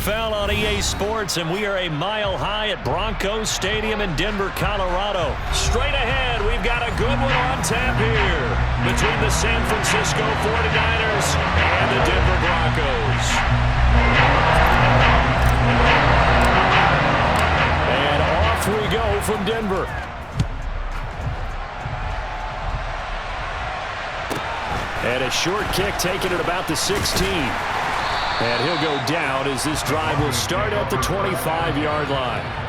NFL on EA Sports, and we are a mile high at Broncos Stadium in Denver, Colorado. Straight ahead, we've got a good one on tap here between the San Francisco 49ers and the Denver Broncos. And off we go from Denver. And a short kick taken at about the 16. And he'll go down as this drive will start at the 25-yard line.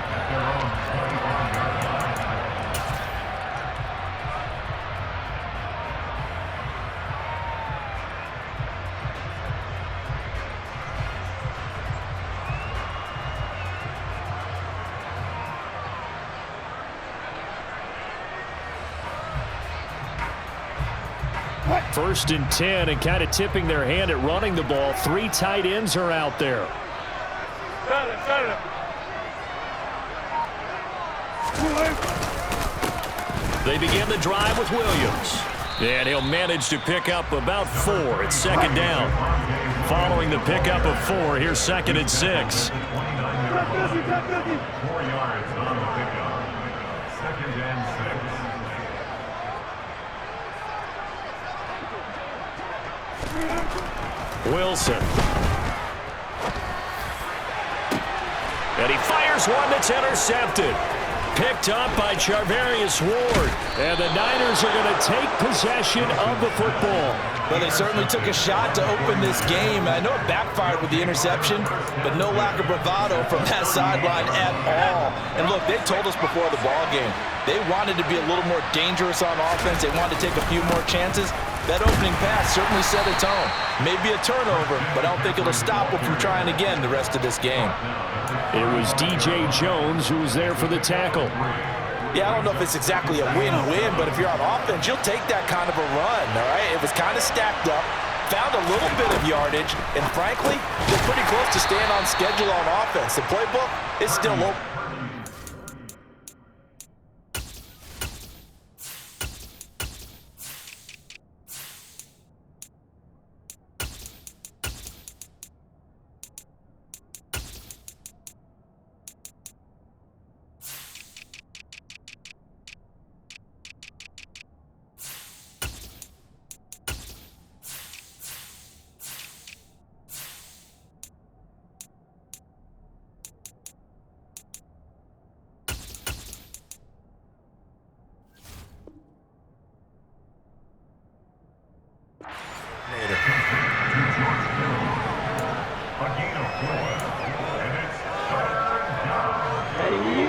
First and 10, and kind of tipping their hand at running the ball. Three tight ends are out there. They begin the drive with Williams. And he'll manage to pick up about 4. It's second down. Following the pickup of 4, here's second and 6. 4 yards on the pickup. Second and 6. Wilson. And he fires one that's intercepted. Picked up by Charvarius Ward. And the Niners are going to take possession of the football. Well, they certainly took a shot to open this game. I know it backfired with the interception, but no lack of bravado from that sideline at all. And look, they told us before the ball game, they wanted to be a little more dangerous on offense. They wanted to take a few more chances. That opening pass certainly set a tone. Maybe a turnover, but I don't think it'll stop them from trying again the rest of this game. It was DJ Jones who was there for the tackle. Yeah, I don't know if it's exactly a win-win, but if you're on offense, you'll take that kind of a run, all right? It was kind of stacked up, found a little bit of yardage, and frankly, they're pretty close to staying on schedule on offense. The playbook is still open.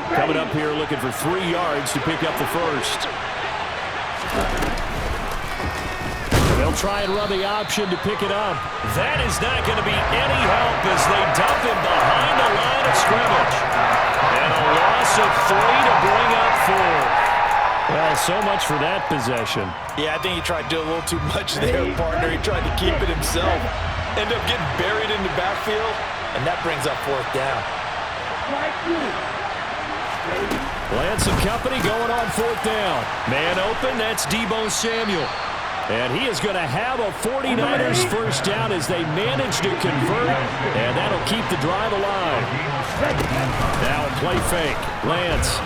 Coming up here looking for 3 yards to pick up the first. They'll try and run the option to pick it up. That is not going to be any help as they dump him behind the line of scrimmage. And a loss of 3 to bring up 4. Well, so much for that possession. Yeah, I think he tried to do a little too much there, partner. He tried to keep it himself. Ended up getting buried in the backfield, and that brings up 4th down. Lance and company going on 4th down. Man open, that's Deebo Samuel. And he is going to have a 49ers first down as they manage to convert, and that'll keep the drive alive. Now a play fake. Lance.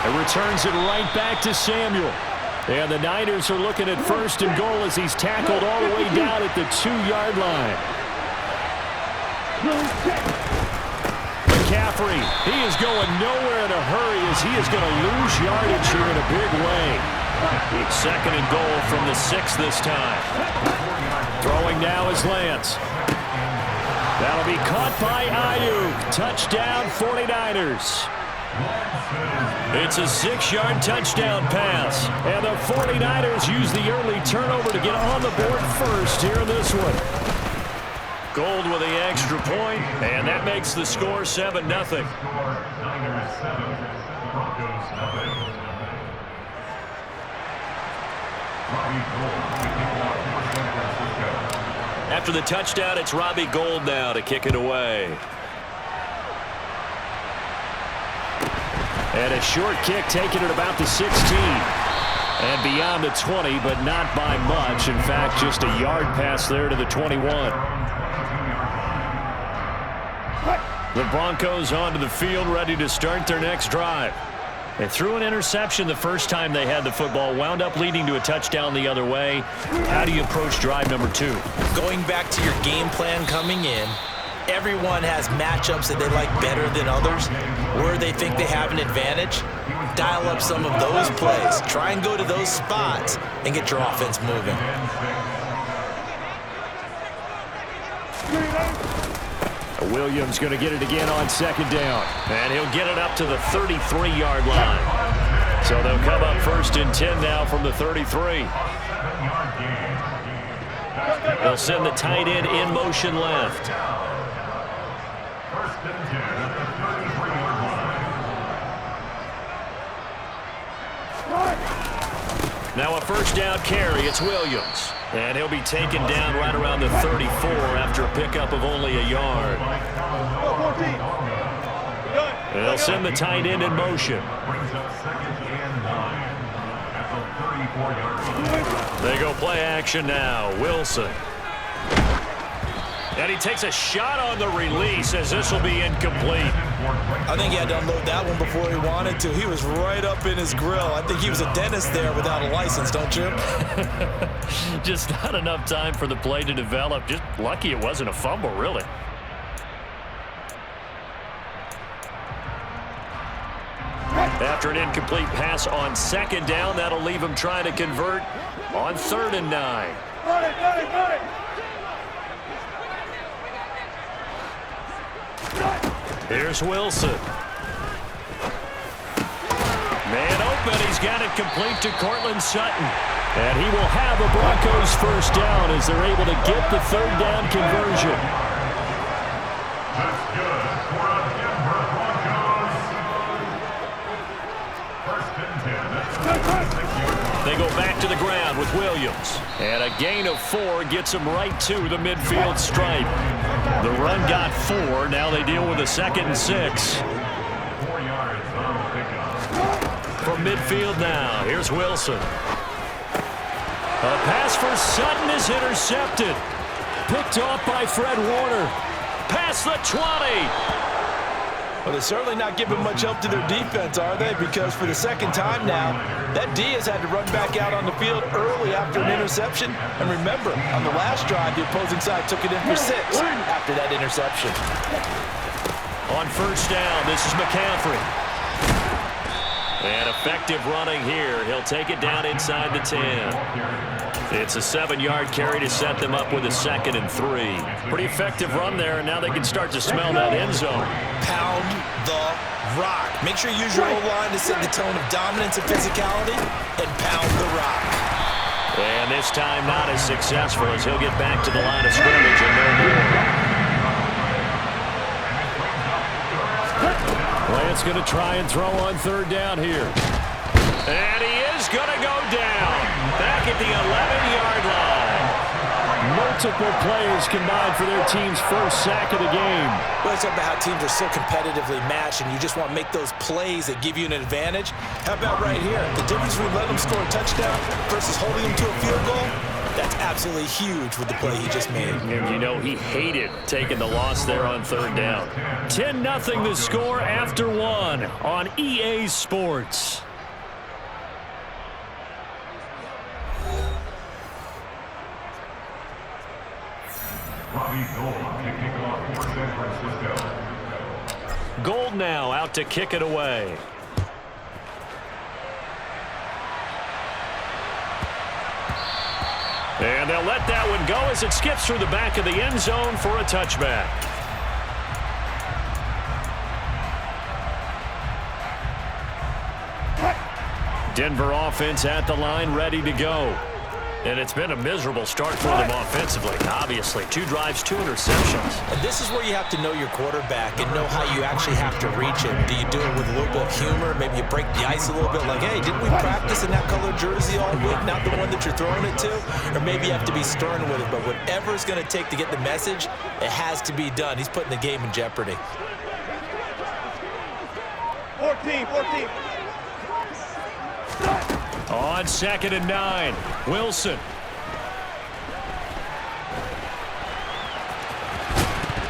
It returns it right back to Samuel. And the Niners are looking at 1st and goal as he's tackled all the way down at the 2-yard line. McCaffrey, he is going nowhere in a hurry as he is going to lose yardage here in a big way. 2nd and goal from the 6 this time. Throwing now is Lance. That'll be caught by Ayuk. Touchdown 49ers. It's a 6-yard touchdown pass. And the 49ers use the early turnover to get on the board first here in this one. Gold with the extra point, and that makes the score 7-0. After the touchdown, it's Robbie Gould now to kick it away. And a short kick taken at about the 16. And beyond the 20, but not by much. In fact, just a yard pass there to the 21. The Broncos onto the field, ready to start their next drive. They threw an interception the first time they had the football, wound up leading to a touchdown the other way. How do you approach drive number 2? Going back to your game plan coming in, everyone has matchups that they like better than others, where they think they have an advantage. Dial up some of those plays. Try and go to those spots and get your offense moving. Williams going to get it again on second down. And he'll get it up to the 33-yard line. So they'll come up first and 10 now from the 33. They'll send the tight end in motion left. First and 10 at the 33-yard line. Now a first down carry. It's Williams. And he'll be taken down right around the 34 after a pickup of only a yard. They'll send the tight end in motion. Brings up second and 9 at the 34-yard line. They go play action now. Wilson. And he takes a shot on the release as this will be incomplete. I think he had to unload that one before he wanted to. He was right up in his grill. I think he was a dentist there without a license, don't you? Just not enough time for the play to develop. Just lucky it wasn't a fumble, really. After an incomplete pass on second down, that'll leave him trying to convert on 3rd and 9. Here's Wilson. Man open. He's got it complete to Cortland Sutton. And he will have a Broncos first down as they're able to get the 3rd down conversion. That's good for a Denver Broncos. First and 10 at the 36-yard line. They go back to the ground with Williams. And a gain of 4 gets them right to the midfield stripe. The run got 4. Now they deal with a 2nd and 6. 4 yards on the pickup. From midfield now, here's Wilson. A pass for Sutton is intercepted. Picked off by Fred Warner. Past the 20. Well, they're certainly not giving much help to their defense, are they? Because for the second time now, that D has had to run back out on the field early after an interception. And remember, on the last drive, the opposing side took it in for 6 after that interception. On first down, this is McCaffrey. And effective running here. He'll take it down inside the 10. It's a 7-yard carry to set them up with a 2nd and 3. Pretty effective run there, and now they can start to smell that end zone. Pound the rock. Make sure you use your O-line to set the tone of dominance and physicality, and pound the rock. And this time not as successful as he'll get back to the line of scrimmage and no more. Lance going to try and throw on 3rd down here. And he is going to go down. Back at the 11-yard line. Multiple players combined for their team's first sack of the game. Well, it's about how teams are so competitively matched, and you just want to make those plays that give you an advantage. How about right here? The difference between letting them score a touchdown versus holding them to a field goal, that's absolutely huge with the play he just made. And you know he hated taking the loss there on 3rd down. 10-0 the score after 1 on EA Sports. Robbie Gould to kick off for San Francisco. Gould now out to kick it away. And they'll let that one go as it skips through the back of the end zone for a touchback. Denver offense at the line, ready to go. And it's been a miserable start for them offensively. Obviously, 2 drives, 2 interceptions. And this is where you have to know your quarterback and know how you actually have to reach him. Do you do it with a little bit of humor? Maybe you break the ice a little bit like, hey, didn't we practice in that colored jersey all week? Not the one that you're throwing it to? Or maybe you have to be stern with it. But whatever it's going to take to get the message, it has to be done. He's putting the game in jeopardy. 14. On 2nd and 9, Wilson.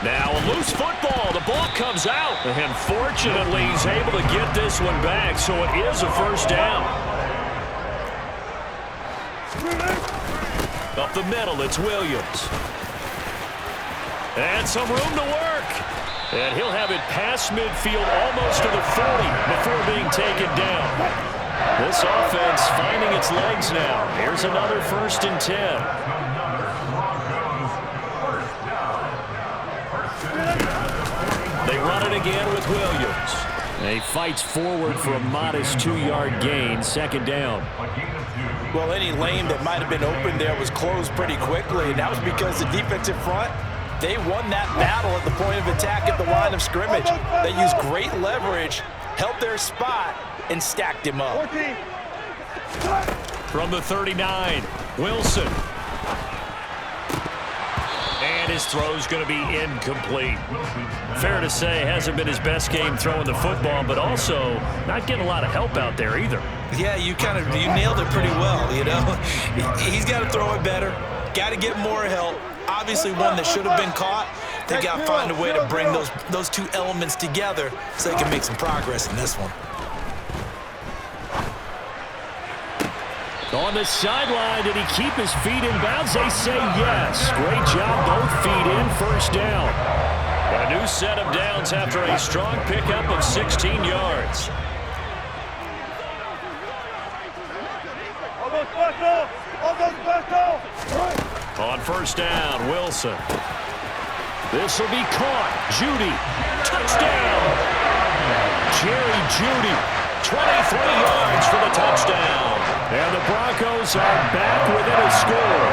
Now a loose football. The ball comes out. And fortunately, he's able to get this one back, so it is a first down. Up the middle, it's Williams. And some room to work. And he'll have it past midfield almost to the 40 before being taken down. This offense finding its legs now. Here's another 1st and 10. They run it again with Williams. He fights forward for a modest 2-yard gain, 2nd down. Well, any lane that might have been open there was closed pretty quickly, and that was because the defensive front, they won that battle at the point of attack at the line of scrimmage. They used great leverage, held their spot, and stacked him up. 14. From the 39, Wilson. And his throw's going to be incomplete. Fair to say, hasn't been his best game throwing the football, but also not getting a lot of help out there either. Yeah, you nailed it pretty well, you know. He's got to throw it better, got to get more help. Obviously one that should have been caught. They got to find a way to bring those two elements together so they can make some progress in this one. On the sideline, did he keep his feet in bounds? They say yes. Great job, both feet in, 1st down. A new set of downs after a strong pickup of 16 yards. On 1st down, Wilson. This will be caught. Judy, touchdown. Jerry Judy, 23 yards for the touchdown. And the Broncos are back within a score.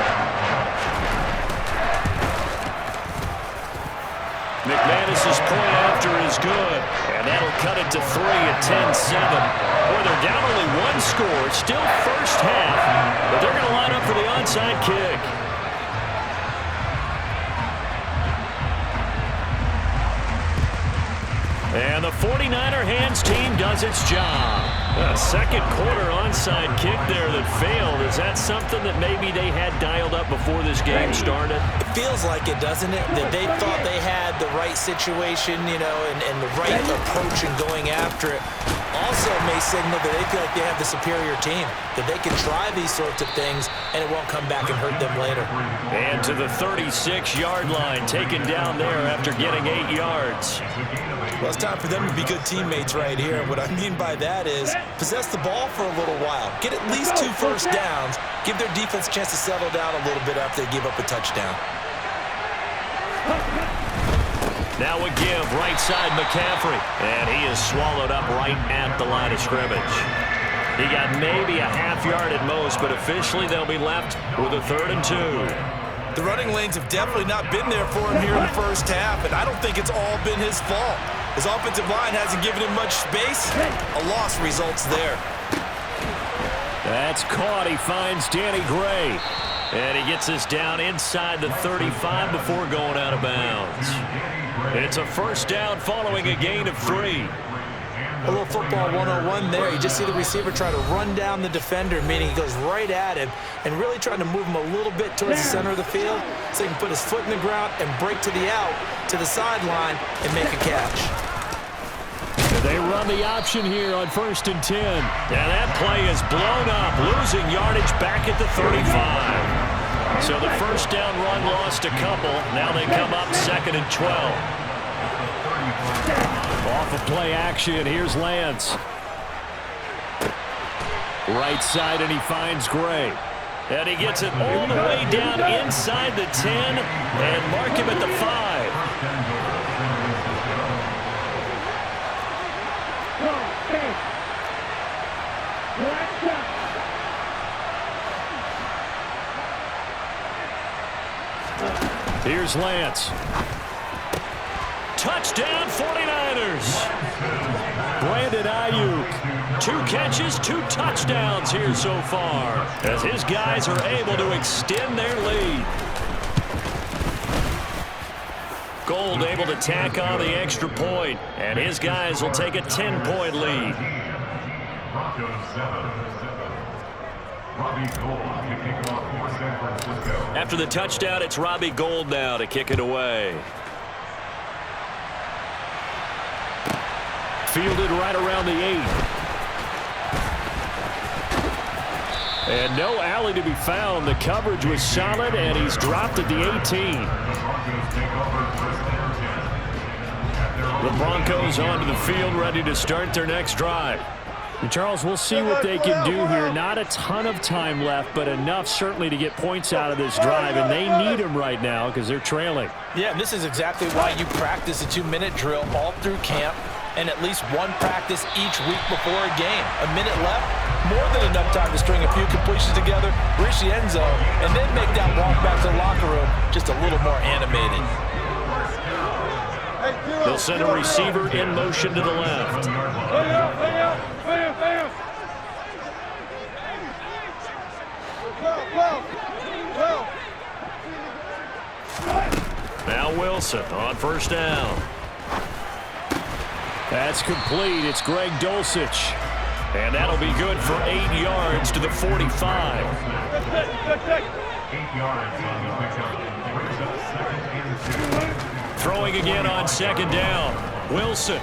McManus's point after is good. And that'll cut it to 3 at 10-7. Boy, they're down only 1 score. Still first half. But they're going to line up for the onside kick. And the 49er hands team does its job. A 2nd quarter onside kick there that failed. Is that something that maybe they had dialed up before this game started? It feels like it, doesn't it? That they thought they had the right situation, you know, and the right approach in going after it. Also may signal that they feel like they have the superior team, that they can try these sorts of things and it won't come back and hurt them later. And to the 36-yard line, taken down there after getting 8 yards. Well, it's time for them to be good teammates right here. And what I mean by that is possess the ball for a little while. Get at least 2 first downs. Give their defense a chance to settle down a little bit after they give up a touchdown. Now a give, right side McCaffrey. And he is swallowed up right at the line of scrimmage. He got maybe a half yard at most, but officially they'll be left with a 3rd and 2. The running lanes have definitely not been there for him here in the first half, and I don't think it's all been his fault. His offensive line hasn't given him much space. A loss results there. That's caught. He finds Danny Gray. And he gets us down inside the 35 before going out of bounds. It's a 1st down following a gain of 3. A little football 101 there. You just see the receiver try to run down the defender, meaning he goes right at him and really trying to move him a little bit towards the center of the field so he can put his foot in the ground and break to the out, to the sideline, and make a catch. They run the option here on 1st and 10. And that play is blown up, losing yardage back at the 35. So the 1st down run lost a couple. Now they come up 2nd and 12. Off of play action, here's Lance. Right side, and he finds Gray. And he gets it all the way down inside the 10 and mark him at the 5. Here's Lance. Touchdown 49ers. Brandon Ayuk. 2 catches, 2 touchdowns here so far as his guys are able to extend their lead. Gold able to tack on the extra point, and his guys will take a 10-point lead. After the touchdown, it's Robbie Gould now to kick it away. fielded right around the 8. And no alley to be found. The coverage was solid, and he's dropped at the 18. The Broncos onto the field, ready to start their next drive. And Charles, we'll see what they can do here. Not a ton of time left, but enough certainly to get points out of this drive, and they need them right now because they're trailing. Yeah, and this is exactly why you practice a 2-minute drill all through camp and at least one practice each week before a game. A minute left, more than enough time to string a few completions together, reach the end zone, and then make that walk back to the locker room just a little more animated. They'll send a receiver in motion to the left. Now Wilson on first down. That's complete. It's Greg Dulcich. And that'll be good for 8 yards to the 45. 8 yards on the pickup. Brings up 2nd and 2. Throwing again on second down. Wilson.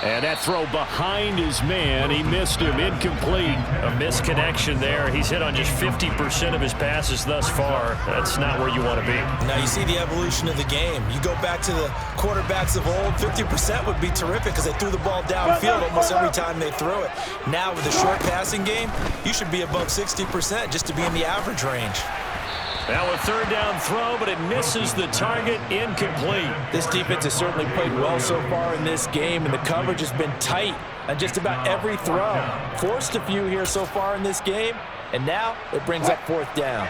And that throw behind his man. He missed him. Incomplete. A misconnection there. He's hit on just 50% of his passes thus far. That's not where you want to be. Now you see the evolution of the game. You go back to the quarterbacks of old, 50% would be terrific because they threw the ball downfield almost every time they threw it. Now with the short passing game, you should be above 60% just to be in the average range. Now a third down throw, but it misses the target. Incomplete. This defense has certainly played well so far in this game, and the coverage has been tight on just about every throw. Forced a few here so far in this game, and now it brings up 4th down.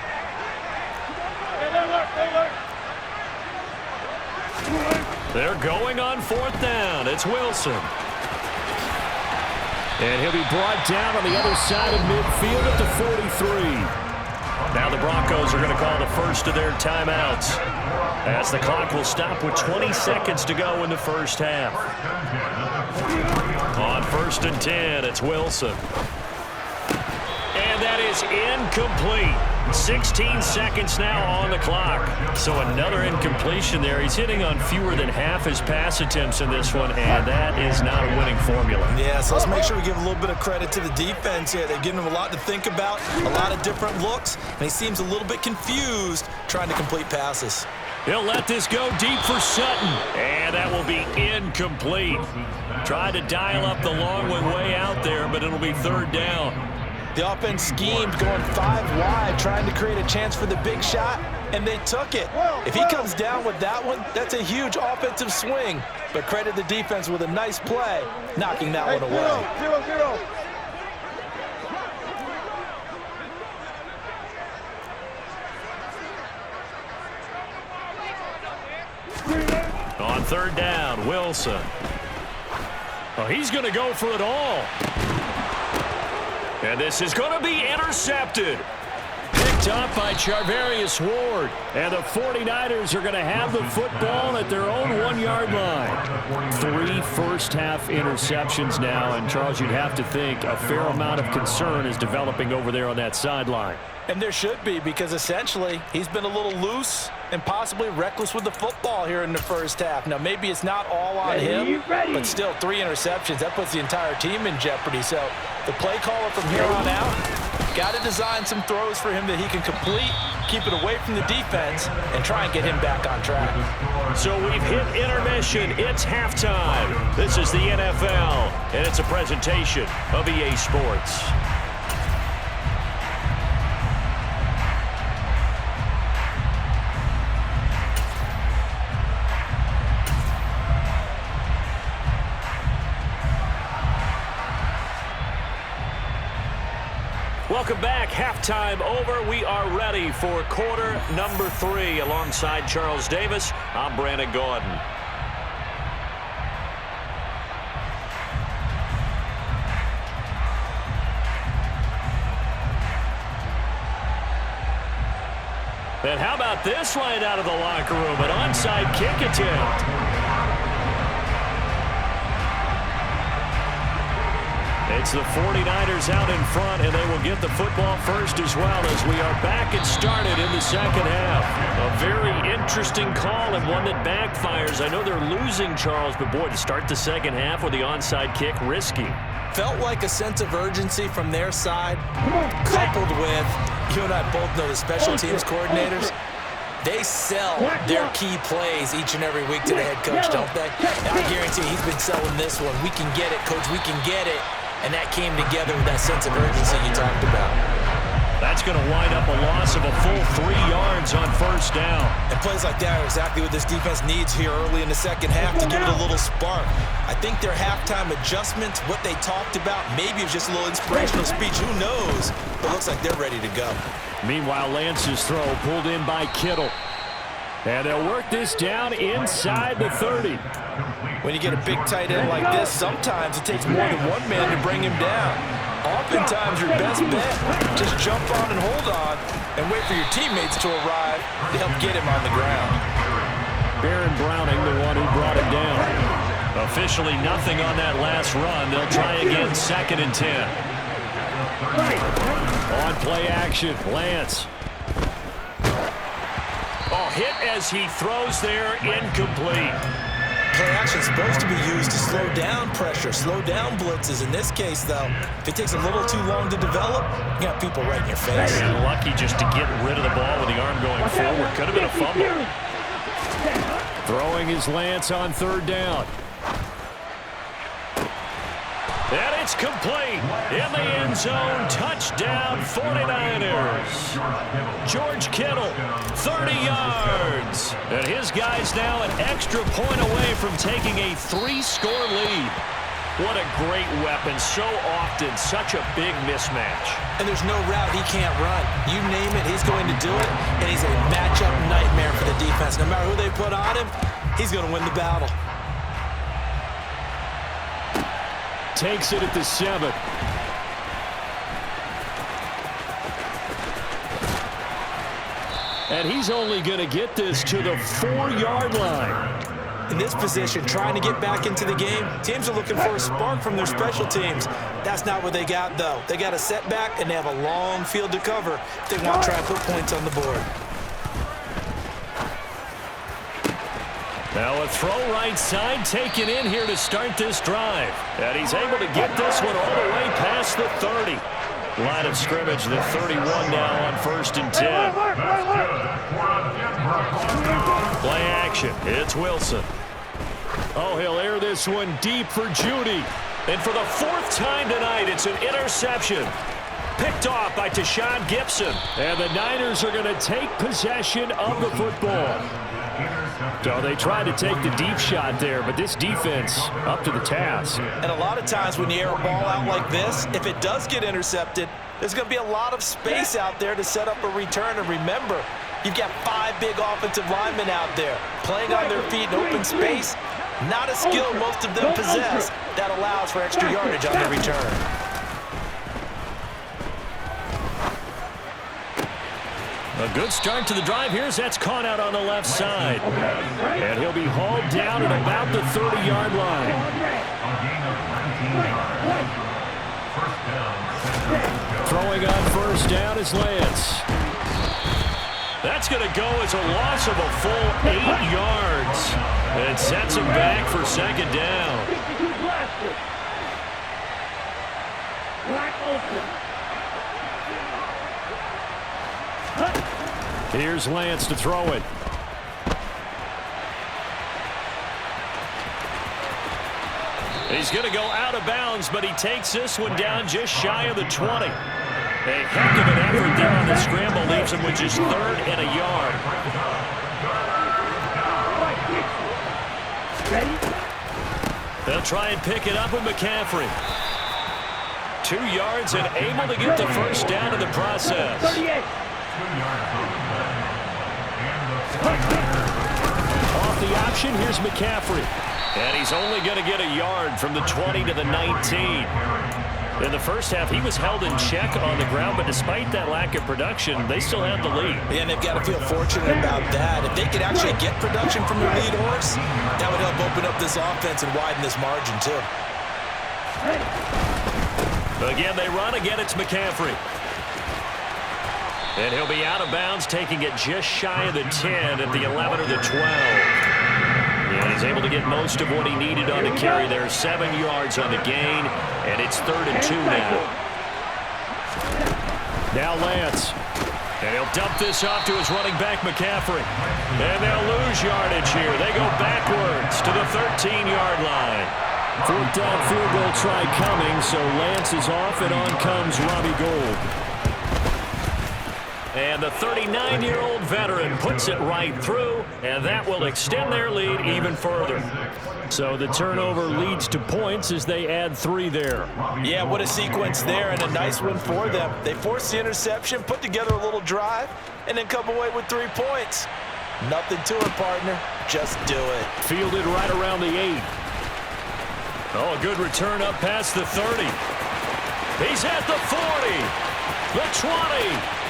They're going on 4th down. It's Wilson. And he'll be brought down on the other side of midfield at the 43. Now the Broncos are going to call the first of their timeouts as the clock will stop with 20 seconds to go in the first half. On 1st and 10, it's Wilson. And that is incomplete. 16 seconds now on the clock. So another incompletion there. He's hitting on fewer than half his pass attempts in this one, and that is not a winning formula. Yeah, so let's make sure we give a little bit of credit to the defense here. They've given him a lot to think about, a lot of different looks, and he seems a little bit confused trying to complete passes. He'll let this go deep for Sutton, and that will be incomplete. Tried to dial up the long one way out there, but it'll be 3rd down. The offense schemed going 5 wide, trying to create a chance for the big shot, and they took it. If he comes down with that one, that's a huge offensive swing. But credit the defense with a nice play, knocking that one away. 0-0. On 3rd down, Wilson. Oh, he's going to go for it all. And this is going to be intercepted. Picked up by Charvarius Ward. And the 49ers are going to have the football at their own 1-yard line. 3 first-half interceptions now. And, Charles, you'd have to think a fair amount of concern is developing over there on that sideline. And there should be, because essentially he's been a little loose and possibly reckless with the football here in the first half. Now, maybe it's not all on him, but still 3 interceptions. That puts the entire team in jeopardy. So the play caller from here on out got to design some throws for him that he can complete, keep it away from the defense, and try and get him back on track. So we've hit intermission. It's halftime. This is the NFL, and it's a presentation of EA Sports. Welcome back. Halftime over. We are ready for quarter number 3. Alongside Charles Davis, I'm Brandon Gordon. And how about this line out of the locker room? An onside kick attempt. And It's the 49ers out in front, and they will get the football first as well as we are back and started in the second half. A very interesting call and one that backfires. I know they're losing, Charles, but boy, to start the second half with the onside kick, risky. Felt like a sense of urgency from their side, coupled with, you and I both know the special teams coordinators, they sell their key plays each and every week to the head coach, don't they? And I guarantee he's been selling this one. We can get it, coach, we can get it. And that came together with that sense of urgency you talked about. That's going to wind up a loss of a full 3 yards on first down. And plays like that are exactly what this defense needs here early in the second half to give it a little spark. I think their halftime adjustments, what they talked about, maybe it was just a little inspirational speech. Who knows? But it looks like they're ready to go. Meanwhile, Lance's throw pulled in by Kittle. And they'll work this down inside the 30. When you get a big tight end like this, sometimes it takes more than one man to bring him down. Oftentimes, your best bet, just jump on and hold on and wait for your teammates to arrive to help get him on the ground. Baron Browning, the one who brought him down. Officially nothing on that last run. They'll try again, 2nd and 10. On play action, Lance. Oh, hit as he throws there, incomplete. Play action is supposed to be used to slow down pressure, slow down blitzes. In this case, though, if it takes a little too long to develop, you got people right in your face. And lucky just to get rid of the ball with the arm going forward. Could have been a fumble. Throwing his Lance on 3rd down. And it's complete. In the end zone, touchdown 49ers. George Kittle, 30 yards. And his guys now an extra point away from taking a 3-score lead. What a great weapon. So often, such a big mismatch. And there's no route he can't run. You name it, he's going to do it. And he's a matchup nightmare for the defense. No matter who they put on him, he's going to win the battle. Takes it at the 7. And he's only going to get this to the 4-yard line. In this position, trying to get back into the game, teams are looking for a spark from their special teams. That's not what they got, though. They got a setback, and they have a long field to cover if they want to try and put points on the board. Now a throw right side taken in here to start this drive. And he's able to get this one all the way past the 30. Line of scrimmage, the 31 now on 1st and 10. Play action. It's Wilson. Oh, he'll air this one deep for Judy. And for the 4th time tonight, it's an interception. Picked off by Tashawn Gibson. And the Niners are going to take possession of the football. So they tried to take the deep shot there, but this defense up to the task. And a lot of times when you air a ball out like this, if it does get intercepted, there's going to be a lot of space out there to set up a return. And remember, you've got 5 big offensive linemen out there playing on their feet in open space. Not a skill most of them possess that allows for extra yardage on the return. A good start to the drive. Here's that's caught out on the left side. And he'll be hauled down at about the 30-yard line. Throwing on 1st down is Lance. That's going to go as a loss of a full 8 yards. And sets him back for 2nd down. Here's Lance to throw it. He's going to go out of bounds, but he takes this one down just shy of the 20. A heck of an effort there on the scramble leaves him with just 3rd and a yard. They'll try and pick it up with McCaffrey. 2 yards and able to get the 1st down in the process. Off the option, here's McCaffrey. And he's only going to get a yard from the 20 to the 19. In the first half, he was held in check on the ground, but despite that lack of production, they still have the lead. And they've got to feel fortunate about that. If they could actually get production from their lead horse, that would help open up this offense and widen this margin, too. Again, they run. Again, it's McCaffrey. And he'll be out of bounds, taking it just shy of the 10 at the 11 or the 12. And he's able to get most of what he needed on the carry there. 7 yards on the gain, and it's 3rd and 2 now. Now Lance. And he'll dump this off to his running back, McCaffrey. And they'll lose yardage here. They go backwards to the 13-yard line. 4th down field goal try coming, so Lance is off, and on comes Robbie Gould. And the 39-year-old veteran puts it right through, and that will extend their lead even further. So the turnover leads to points as they add 3 there. Yeah, what a sequence there, and a nice one for them. They forced the interception, put together a little drive, and then come away with 3 points. Nothing to it, partner. Just do it. Fielded right around the 8. Oh, a good return up past the 30. He's at the 40, the 20.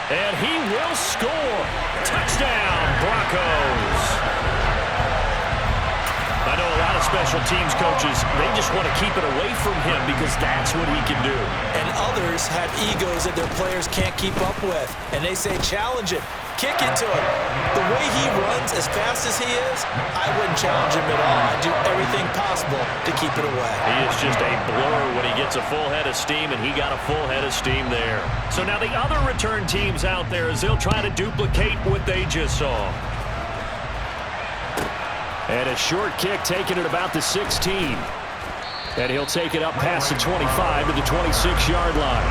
And he will score. Touchdown, Broncos. I know a lot of special teams coaches, they just want to keep it away from him because that's what he can do. And others have egos that their players can't keep up with. And they say, challenge him. Kick it to him. The way he runs as fast as he is, I wouldn't challenge him at all. I'd do everything possible to keep it away. He is just a blur when he gets a full head of steam, and he got a full head of steam there. So now the other return teams out there as they'll try to duplicate what they just saw. And a short kick taken at about the 16. And he'll take it up past the 25 to the 26-yard line.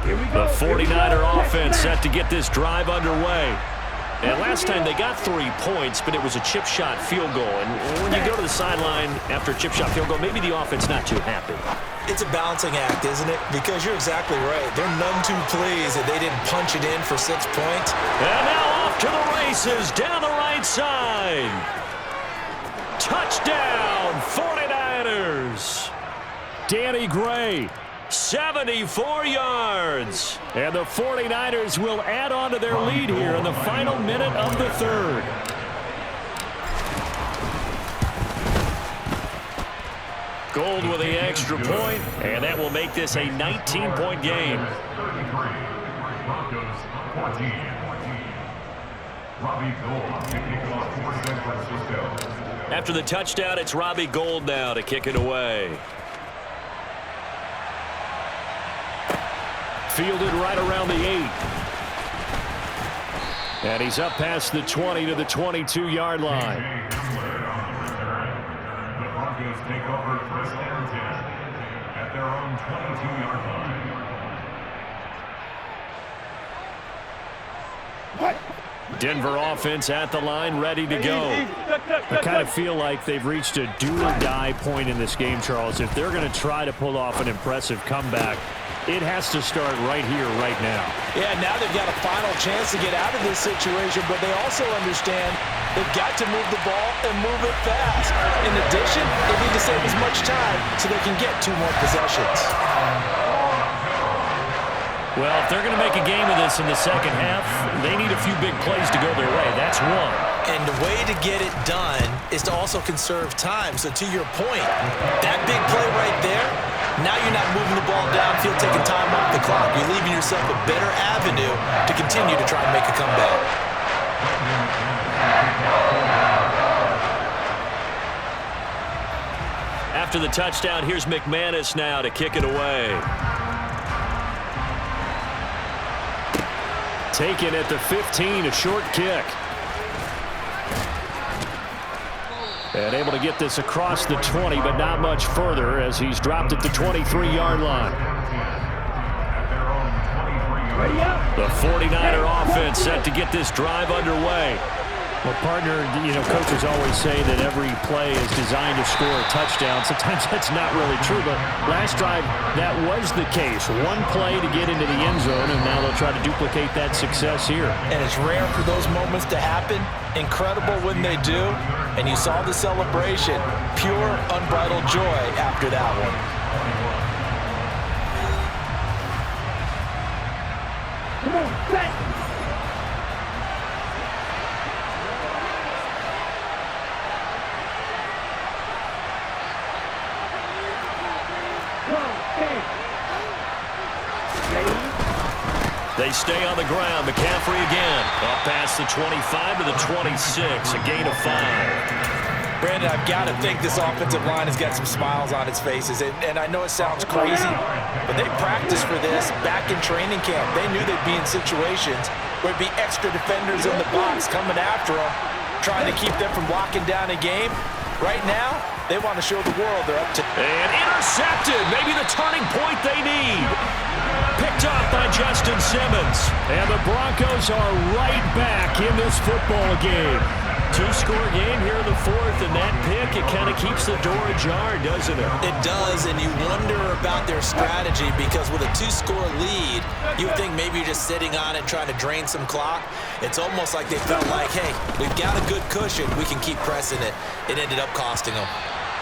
The 49er offense set to get this drive underway. And last time they got 3 points, but it was a chip shot field goal. And when you go to the sideline after a chip shot field goal, maybe the offense not too happy. It's a balancing act, isn't it? Because you're exactly right. They're none too pleased that they didn't punch it in for 6 points. And now off to the races down the right side. Touchdown, 49ers. Danny Gray. 74 yards. And the 49ers will add on to their lead here in the final minute of the 3rd. Gould with the extra point, and that will make this a 19-point game. After the touchdown, it's Robbie Gould now to kick it away. Fielded right around the 8. And he's up past the 20 to the 22-yard line. The Broncos take over 1st and 10 at their own 22-yard line. Denver offense at the line, ready to go. I kind of feel like they've reached a do-or-die point in this game, Charles. If they're going to try to pull off an impressive comeback, it has to start right here, right now. Yeah, now they've got a final chance to get out of this situation, but they also understand they've got to move the ball and move it fast. In addition, they need to save as much time so they can get 2 more possessions. Well, if they're going to make a game of this in the second half, they need a few big plays to go their way. That's one. And the way to get it done is to also conserve time. So to your point, that big play right there, now you're not moving the ball downfield, taking time off the clock. You're leaving yourself a better avenue to continue to try and make a comeback. After the touchdown, here's McManus now to kick it away. Taken at the 15, a short kick. And able to get this across the 20, but not much further as he's dropped at the 23-yard line. The 49er offense set to get this drive underway. Well, partner, coaches always say that every play is designed to score a touchdown. Sometimes that's not really true, but last drive, that was the case. One play to get into the end zone, and now they'll try to duplicate that success here. And it's rare for those moments to happen. Incredible when they do. And you saw the celebration. Pure, unbridled joy after that one. They stay on the ground. McCaffrey again. Up past the 25 to the 26. A gain of 5. Brandon, I've got to think this offensive line has got some smiles on its faces. And I know it sounds crazy, but they practiced for this back in training camp. They knew they'd be in situations where it'd be extra defenders in the box coming after them, trying to keep them from locking down a game. Right now, they want to show the world they're up to. And intercepted. Maybe the turning point they need. Picked off by Justin Simmons. And the Broncos are right back in this football game. Two-score game here in the fourth, and that pick, it kind of keeps the door ajar, doesn't it? It does, and you wonder about their strategy because with a two-score lead, you would think maybe you're just sitting on it trying to drain some clock. It's almost like they felt like, hey, we've got a good cushion. We can keep pressing it. It ended up costing them.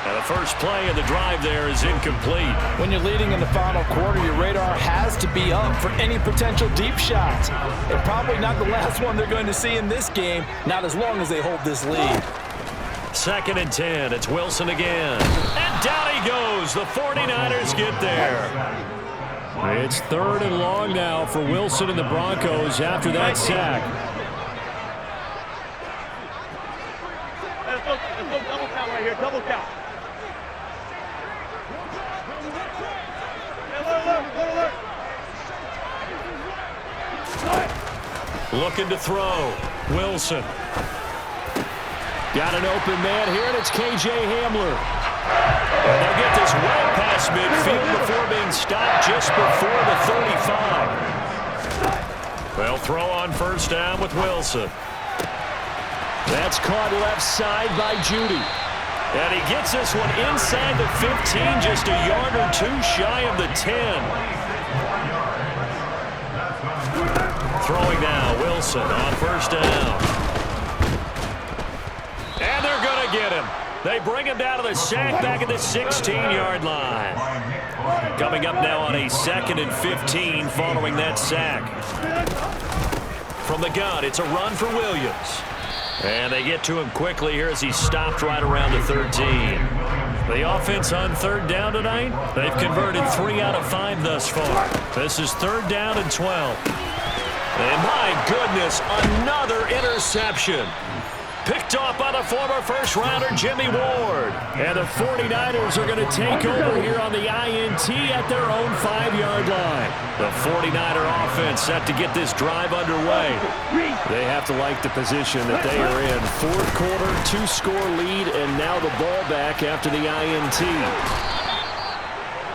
Now the first play of the drive there is incomplete. When you're leading in the final quarter, your radar has to be up for any potential deep shots. And probably not the last one they're going to see in this game, not as long as they hold this lead. 2nd and 10. It's Wilson again. And down he goes. The 49ers get there. It's 3rd and long now for Wilson and the Broncos after that sack. Let's go double count right here. Double count. Looking to throw. Wilson. Got an open man here, and it's K.J. Hamler. And they'll get this way past midfield before being stopped just before the 35. They'll throw on first down with Wilson. That's caught left side by Judy. And he gets this one inside the 15, just a yard or two shy of the 10. Throwing now, Wilson on first down. And they're going to get him. They bring him down to the sack back at the 16-yard line. Coming up now on a 2nd and 15 following that sack. From the gun, it's a run for Williams. And they get to him quickly here as he's stopped right around the 13. The offense on 3rd down tonight, they've converted 3 out of 5 thus far. This is 3rd down and 12. And my goodness, another interception. Picked off by the former first-rounder Jimmy Ward. And the 49ers are going to take over here on the INT at their own 5-yard line. The 49er offense set to get this drive underway. They have to like the position that they are in. 4th quarter, 2-score lead, and now the ball back after the INT.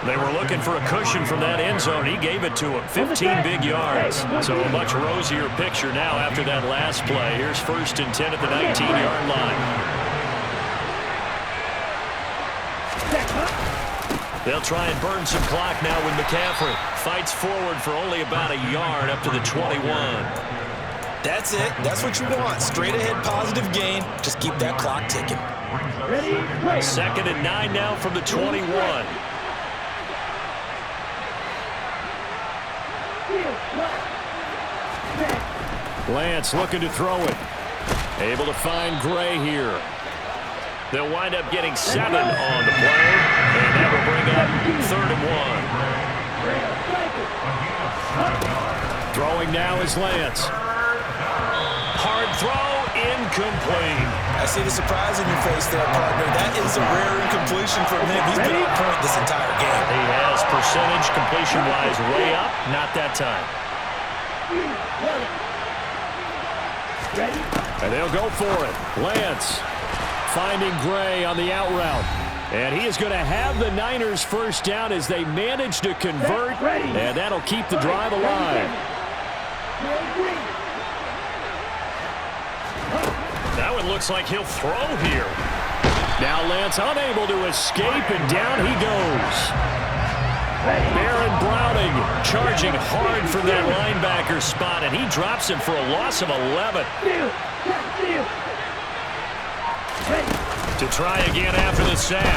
They were looking for a cushion from that end zone. He gave it to him. 15 big yards. So a much rosier picture now after that last play. Here's 1st and 10 at the 19-yard line. They'll try and burn some clock now with McCaffrey. Fights forward for only about a yard up to the 21. That's it. That's what you want. Straight ahead positive gain. Just keep that clock ticking. 2nd and 9 now from the 21. Lance looking to throw it. Able to find Gray here. They'll wind up getting 7 on the play. And that will bring up 3rd and 1. Throwing now is Lance. Hard throw, incomplete. I see the surprise in your face there, partner. That is a rare incompletion from him. He's been on point this entire game. He has percentage completion-wise way up. Not that time. And they'll go for it. Lance finding Gray on the out route. And he is going to have the Niners first down as they manage to convert. And that'll keep the drive alive. That one looks like he'll throw here. Now Lance unable to escape, and down he goes. Baron Browning charging hard for that linebacker spot, and he drops him for a loss of 11. To try again after the sack.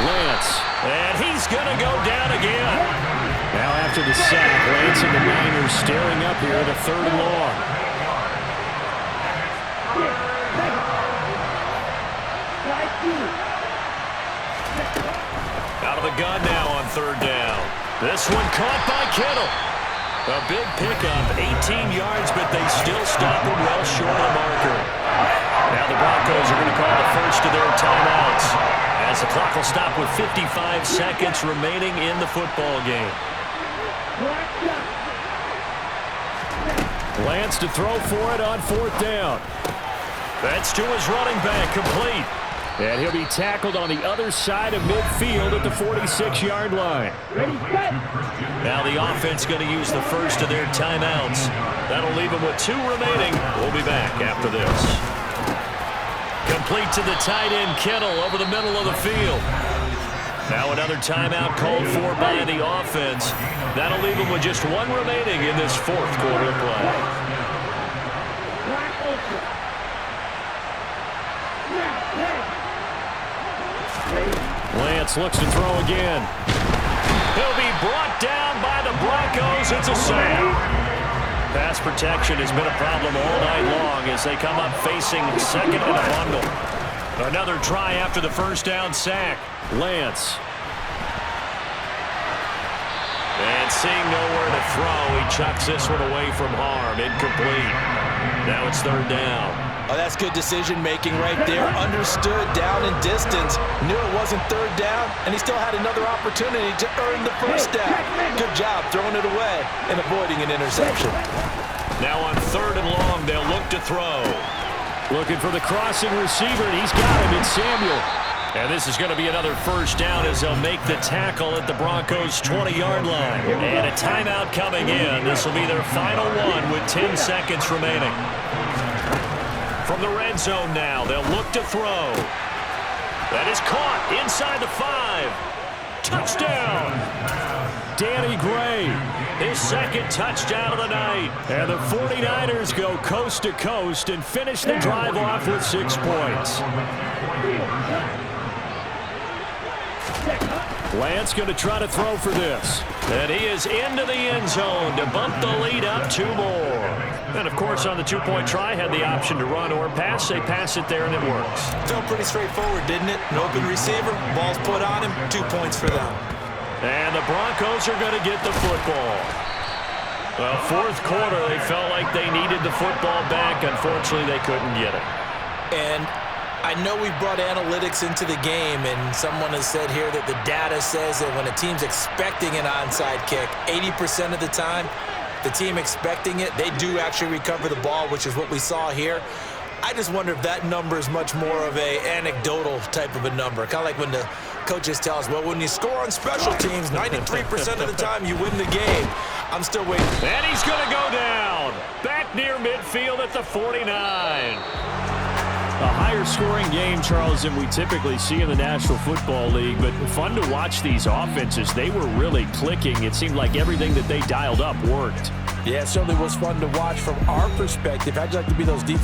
Lance, and he's going to go down again. Now after the sack, Lance and the Niners staring up here at a 3rd and long. Out of the gun now on 3rd down. This one caught by Kittle. A big pickup, 18 yards, but they still stop him well short of the marker. Now the Broncos are going to call the first of their timeouts, as the clock will stop with 55 seconds remaining in the football game. Lance to throw for it on 4th down. That's to his running back, complete. And he'll be tackled on the other side of midfield at the 46-yard line. Now the offense going to use the first of their timeouts. That'll leave them with 2 remaining. We'll be back after this. Complete to the tight end, Kittle, over the middle of the field. Now another timeout called for by the offense. That'll leave them with just 1 remaining in this 4th quarter of play. Lance looks to throw again. He'll be brought down by the Broncos. It's a sack. Pass protection has been a problem all night long as they come up facing second and a bundle. Another try after the first down sack. Lance. And seeing nowhere to throw, he chucks this one away from harm. Incomplete. Now it's 3rd down. Oh, that's good decision-making right there. Understood down and distance. Knew it wasn't 3rd down, and he still had another opportunity to earn the first down. Good job throwing it away and avoiding an interception. Now on 3rd and long, they'll look to throw. Looking for the crossing receiver, and he's got him in Samuel. And this is going to be another first down as they'll make the tackle at the Broncos' 20-yard line. And a timeout coming in. This will be their final one with 10 seconds remaining. From the red zone now, they'll look to throw. That is caught inside the 5. Touchdown! Danny Gray, his 2nd touchdown of the night. And the 49ers go coast to coast and finish the drive off with 6 points. Lance going to try to throw for this. And he is into the end zone to bump the lead up 2 more. And, of course, on the 2-point try, had the option to run or pass. They pass it there, and it works. Felt pretty straightforward, didn't it? An open receiver, ball's put on him, 2 points for them. And the Broncos are going to get the football. Well, 4th quarter, they felt like they needed the football back. Unfortunately, they couldn't get it. And I know we brought analytics into the game, and someone has said here that the data says that when a team's expecting an onside kick, 80% of the time, the team expecting it, they do actually recover the ball, which is what we saw here. I just wonder if that number is much more of a anecdotal type of a number. Kind of like when the coaches tell us, well, when you score on special teams, 93% of the time you win the game. I'm still waiting. And he's going to go down. Back near midfield at the 49. A higher scoring game, Charles, than we typically see in the National Football League, but fun to watch these offenses. They were really clicking. It seemed like everything that they dialed up worked. Yeah, it certainly was fun to watch from our perspective. How'd you like to be those defense?